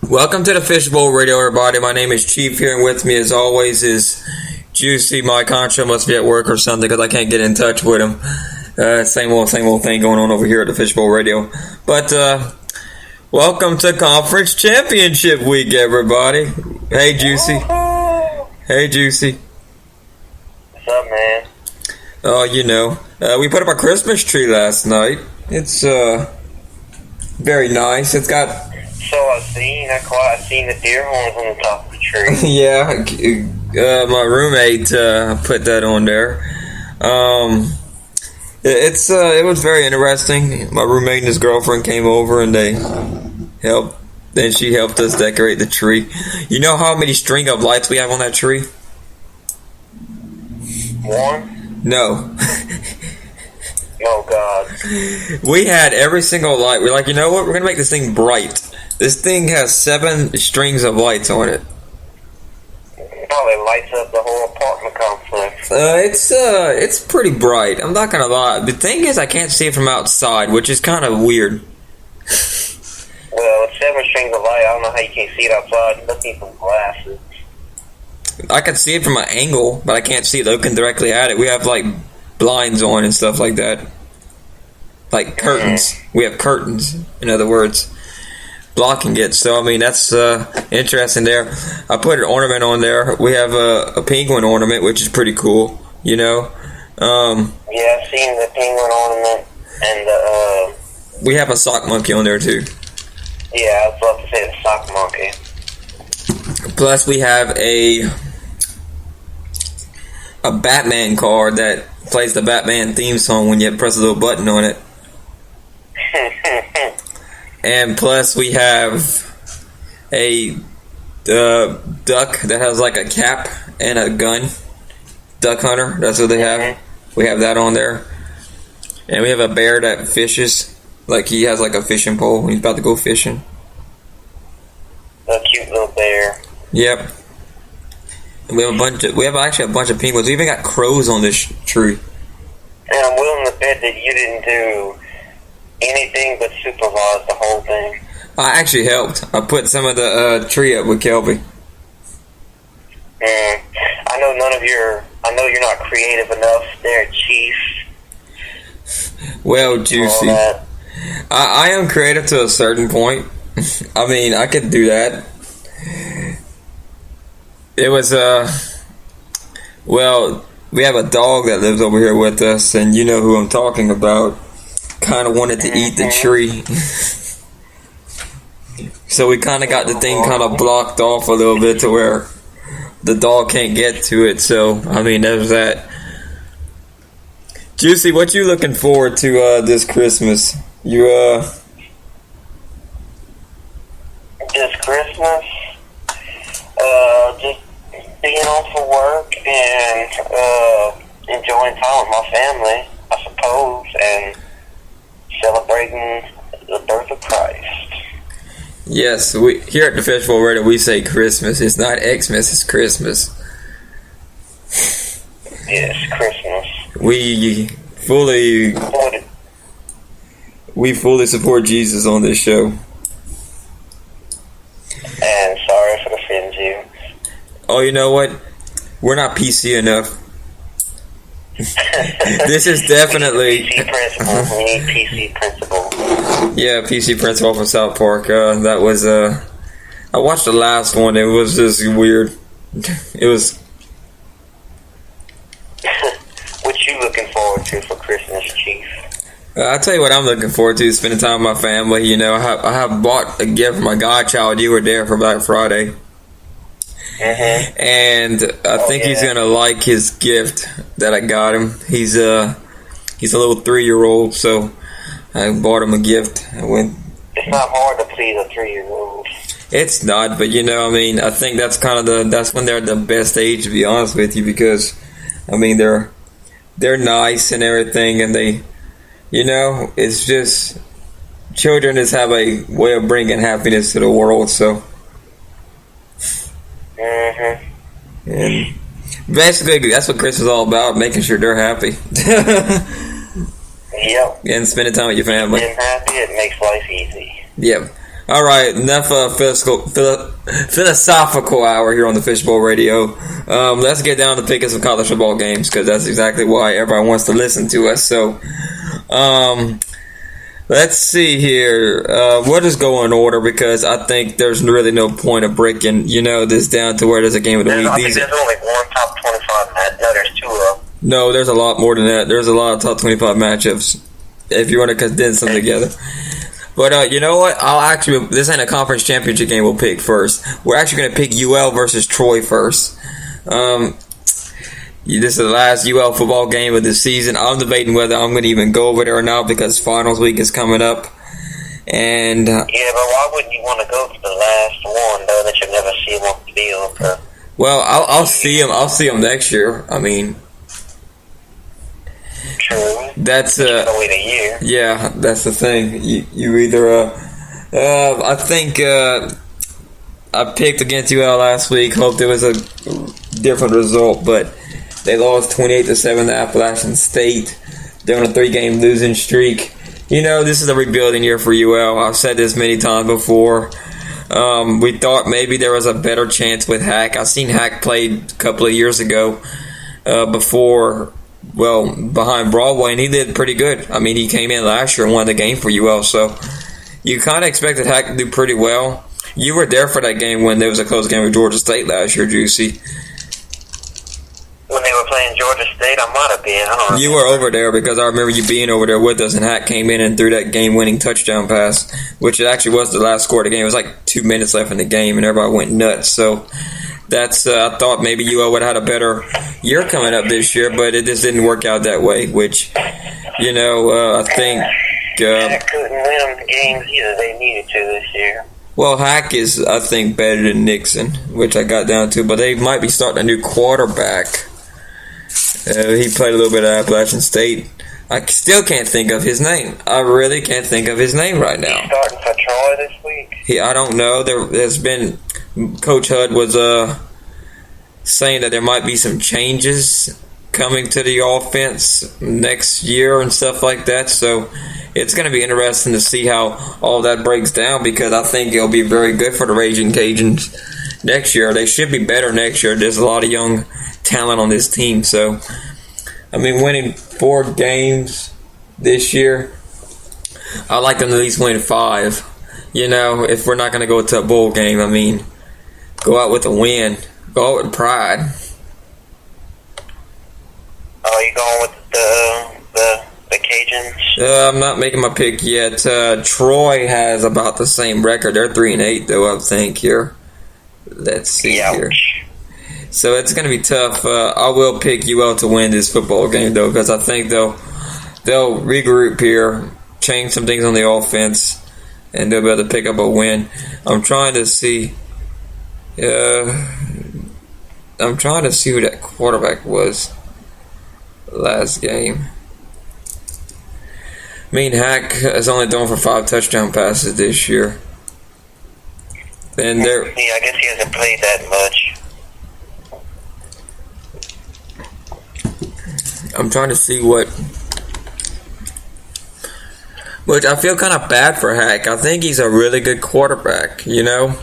Welcome to the Fishbowl Radio, everybody. My name is Chief here, and with me, as always, is Juicy. My contra must be at work or something because I can't get in touch with him. Same old thing going on over here at the Fishbowl Radio. But welcome to Conference Championship Week, everybody. Hey, Juicy. Hey, Juicy. What's up, man? Oh, we put up a Christmas tree last night. It's very nice. It's got... So I've seen the deer horns on the top of the tree. Yeah, my roommate put that on there. It was very interesting. My roommate and his girlfriend came over and they helped. Then she helped us decorate the tree. You know how many string of lights we have on that tree? One? No. Oh God. We had every single light. We're like, you know what? We're gonna make this thing bright. This thing has 7 strings of lights on it. Probably lights up the whole apartment complex. It's pretty bright. I'm not gonna lie. The thing is, I can't see it from outside, which is kind of weird. Well, it's 7 strings of light. I don't know how you can't see it outside. You must need some glasses. I can see it from an angle, but I can't see it looking directly at it. We have like blinds on and stuff like that, like curtains. We have curtains, in other words, blocking it. So I mean, that's interesting there. I put an ornament on there. We have a penguin ornament, which is pretty cool. Yeah, I've seen the penguin ornament, and we have a sock monkey on there too. Yeah, I was about to say the sock monkey. Plus, we have a Batman card that plays the Batman theme song when you press a little button on it. And plus, we have a duck that has like a cap and a gun. Duck hunter, that's what they have. We have that on there. And we have a bear that fishes. Like he has like a fishing pole when he's about to go fishing. A cute little bear. Yep. And we have actually a bunch of penguins. We even got crows on this tree. And I'm willing to bet that you didn't do anything but supervise the whole thing. I actually helped. I put some of the tree up with Kelby. I know I know you're not creative enough there, Chief. Well, Juicy. I am creative to a certain point. I mean, I could do that. It was, well, we have a dog that lives over here with us, and you know who I'm talking about. Kind of wanted to eat the tree. So we kind of got the thing kind of blocked off a little bit to where the dog can't get to it. So, I mean, there's that. Juicy, what you looking forward to this Christmas? This Christmas? Just being off for work and enjoying time with my family, I suppose, and celebrating the birth of Christ. Yes, we here at the Fishbowl Radio we say Christmas. It's not Xmas, it's Christmas. Yes, Christmas. We fully support Jesus on this show. And sorry if it offends you. Oh, you know what? We're not PC enough. This is definitely PC principal. We need PC principal. Yeah, PC principal from South Park. That was I watched the last one. It was just weird. It was. What you looking forward to for Christmas, Chief? I'll tell you what I'm looking forward to, spending time with my family. You know, I have bought a gift for my godchild. You were there for Black Friday. And I think he's going to like his gift that I got him. He's a little 3-year-old, so I bought him a gift. It's not hard to please a 3-year-old. It's not, but you know, I mean, I think that's that's when they're the best age, to be honest with you, because I mean they're nice and everything, and they, you know, it's just children just have a way of bringing happiness to the world. So, and basically that's what Christmas is all about: making sure they're happy. Yep. And spending time with your family. Being happy, it makes life easy. Yep. All right, enough philosophical hour here on the Fishbowl Radio. Let's get down to picking some college football games because that's exactly why everybody wants to listen to us. So, let's see here. We'll just go in order because I think there's really no point of breaking, this down to where there's a game of the week. I think there's only one top 25 match. No, there's two of them. No, there's a lot more than that. There's a lot of top 25 matchups if you want to condense them together. But you know what? This ain't a conference championship game we'll pick first. We're actually going to pick UL versus Troy first. This is the last UL football game of the season. I'm debating whether I'm going to even go over there or not because finals week is coming up. And yeah, but why wouldn't you want to go to the last one, though, that you'll never see them on the field? Well, I'll see them. I'll see them next year. I mean, true. That's wait a year. Yeah, that's the thing. You either I think I picked against UL last week. Hoped it was a different result, but they lost 28-7 to Appalachian State. They're on a 3-game losing streak. This is a rebuilding year for UL. I've said this many times before. We thought maybe there was a better chance with Hack. I seen Hack play a couple of years ago behind Broadway, and he did pretty good. I mean, he came in last year and won the game for UL, so you kind of expected Hack to do pretty well. You were there for that game when there was a close game with Georgia State last year, Juicy. When they were playing Georgia State, I might have been. I don't remember. You were over there because I remember you being over there with us, and Hack came in and threw that game-winning touchdown pass, which it actually was the last score of the game. It was like 2 minutes left in the game, and everybody went nuts. So that's I thought maybe UL would have had a better year coming up this year, but it just didn't work out that way, which, I think... Hack couldn't win the games either they needed to this year. Well, Hack is, I think, better than Nixon, which I got down to, but they might be starting a new quarterback. He played a little bit at Appalachian State. I still can't think of his name. I really can't think of his name right now. He's starting for Troy this week? I don't know. There's been... Coach Hud was saying that there might be some changes coming to the offense next year and stuff like that. So it's going to be interesting to see how all that breaks down because I think it'll be very good for the Raging Cajuns next year. They should be better next year. There's a lot of young talent on this team. So, I mean, winning 4 games this year, I'd like them to at least win 5. If we're not going to go to a bowl game, I mean, go out with a win. Go out with pride. Oh, you going with the Cajuns? I'm not making my pick yet. Troy has about the same record. They're 3-8, though, I think, here. Let's see here. So it's going to be tough. I will pick UL to win this football game, though, because I think they'll regroup here, change some things on the offense, and they'll be able to pick up a win. I'm trying to see who that quarterback was last game. I mean, Hack has only thrown for 5 touchdown passes this year. And I guess he hasn't played that much. I'm trying to see which I feel kind of bad for Hack. I think he's a really good quarterback, But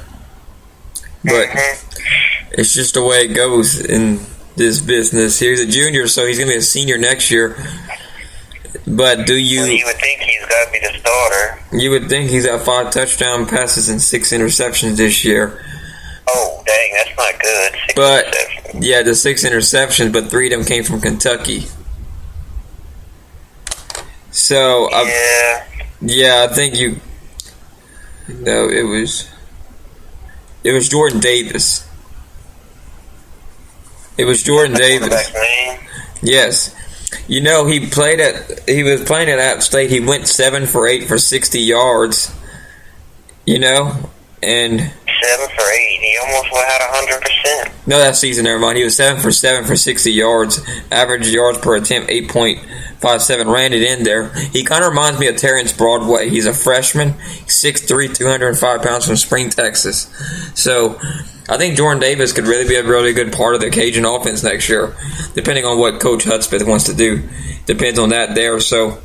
it's just the way it goes in this business. He's a junior, so he's going to be a senior next year. But you would think he's got to be the starter. You would think he's got 5 touchdown passes and 6 interceptions this year. Oh, dang, that's not good. 6 interceptions. Yeah, the 6 interceptions, but 3 of them came from Kentucky. So, I think no, it was Jordan Davis. It was Jordan Davis. Yes. He was playing at App State. He went 7 for 8 for 60 yards. And 7 for 8. He almost had 100%. No, that season, never mind. He was 7 for 7 for 60 yards. Average yards per attempt, 8.57. Ran it in there. He kind of reminds me of Terrence Broadway. He's a freshman. 6'3", 205 pounds from Spring, Texas. So, I think Jordan Davis could really be a really good part of the Cajun offense next year, depending on what Coach Hudspeth wants to do. Depends on that there. So,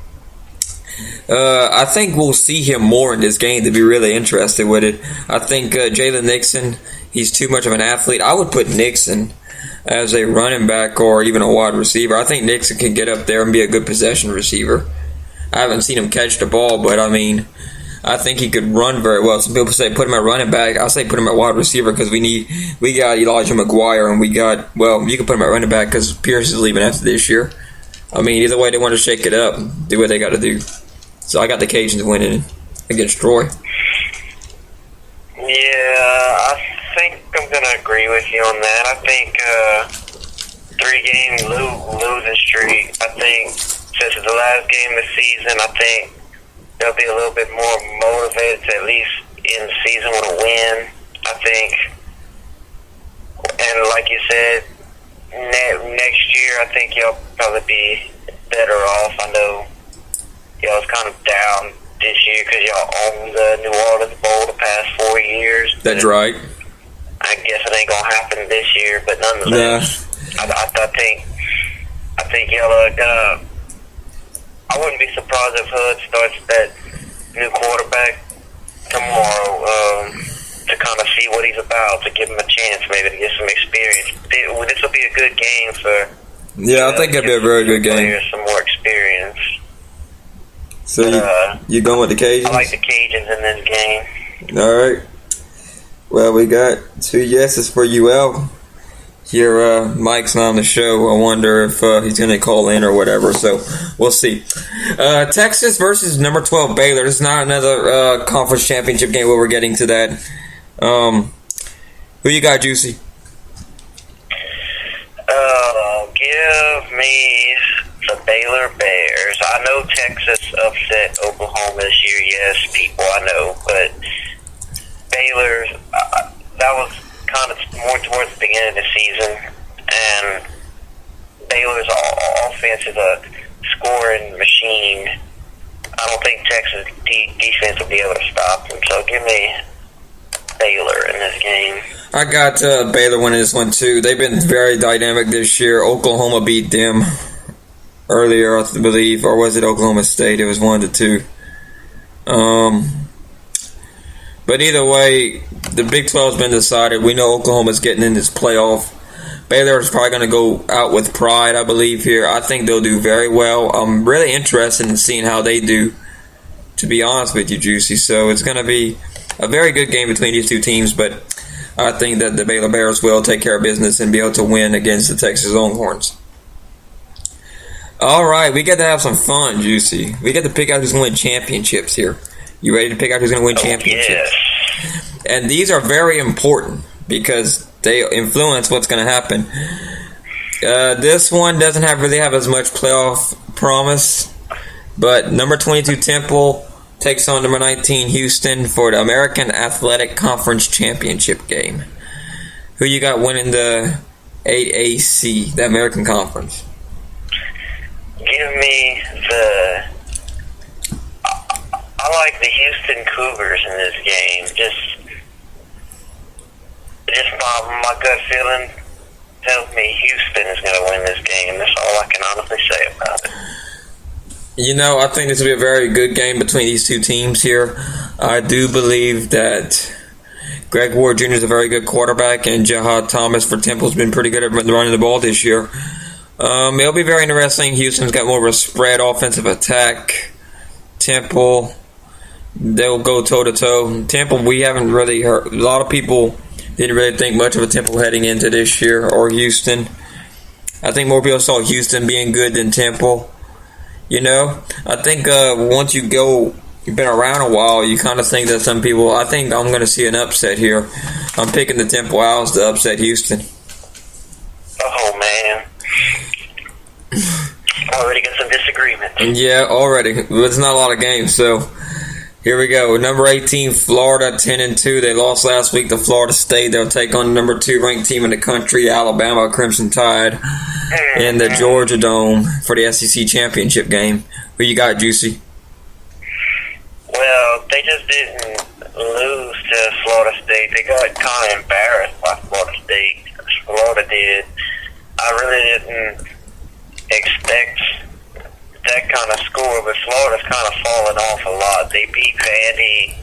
I think we'll see him more in this game to be really interested with it. I think Jalen Nixon, he's too much of an athlete. I would put Nixon as a running back or even a wide receiver. I think Nixon can get up there and be a good possession receiver. I haven't seen him catch the ball, but I mean, I think he could run very well. Some people say put him at running back. I say put him at wide receiver because we got Elijah McGuire, and you can put him at running back because Pierce is leaving after this year. I mean, either way, they want to shake it up, do what they got to do. So I got the Cajuns winning against Troy. Yeah, I think I'm going to agree with you on that. I think 3-game losing streak. I think since it's the last game of the season, I think they'll be a little bit more motivated to at least in the season want to win. I think, and like you said, next year I think y'all probably be better off. I know y'all was kind of down this year because y'all owned the New Orleans Bowl the past 4 years. That's right. I guess it ain't gonna happen this year, but nonetheless, I think y'all are gonna. I wouldn't be surprised if Hood starts that new quarterback tomorrow to kind of see what he's about, to give him a chance maybe to get some experience. This will be a good game for. Yeah, I think it'll be a very good game. Some more experience. So you going with the Cajuns? I like the Cajuns in this game. All right. Well, we got 2 yeses for UL. Here, Mike's not on the show. I wonder if he's going to call in or whatever. So we'll see. Texas versus number 12 Baylor. This is not another conference championship game where we're getting to that. Who you got, Juicy? Give me the Baylor Bears. I know Texas upset Oklahoma this year. Yes, people, I know. But Baylor, that was kind of more towards the beginning of the season, and Baylor's offense is a scoring machine. I don't think Texas defense will be able to stop them, so give me Baylor in this game. I got Baylor winning this one too. They've been very dynamic this year. Oklahoma beat them earlier, I believe, or was it Oklahoma State? It was 1-2. But either way, the Big 12's been decided. We know Oklahoma's getting in this playoff. Baylor is probably going to go out with pride, I believe, here. I think they'll do very well. I'm really interested in seeing how they do, to be honest with you, Juicy. So it's going to be a very good game between these two teams, but I think that the Baylor Bears will take care of business and be able to win against the Texas Longhorns. All right, we get to have some fun, Juicy. We get to pick out who's going to win championships here. You ready to pick out who's going to win championships? Yes. And these are very important because they influence what's going to happen. This one doesn't really have as much playoff promise, but number 22 Temple takes on number 19 Houston for the American Athletic Conference Championship game. Who you got winning the AAC, the American Conference? Give me I like the Houston Cougars in this game. Just my gut feeling tells me Houston is going to win this game. That's all I can honestly say about it. You know, I think this will be a very good game between these two teams here. I do believe that Greg Ward Jr. is a very good quarterback, and Jahad Thomas for Temple's been pretty good at running the ball this year. It'll be very interesting. Houston's got more of a spread offensive attack. Temple, they'll go toe-to-toe. Temple, we haven't really heard. A lot of people didn't really think much of a Temple heading into this year, or Houston. I think more people saw Houston being good than Temple. You know, I think once you've been around a while, you kind of think that some people, I think I'm going to see an upset here. I'm picking the Temple Owls to upset Houston. Oh, man. Already got some disagreement. Yeah, already. It's not a lot of games, so here we go. Number 18, Florida, 10-2. They lost last week to Florida State. They'll take on the number 2 ranked team in the country, Alabama Crimson Tide, in the Georgia Dome for the SEC championship game. Who you got, Juicy? Well, they just didn't lose to Florida State. They got kind of embarrassed by Florida State. Florida did. I really didn't expect that kind of score, but Florida's kind of fallen off a lot. They beat Vandy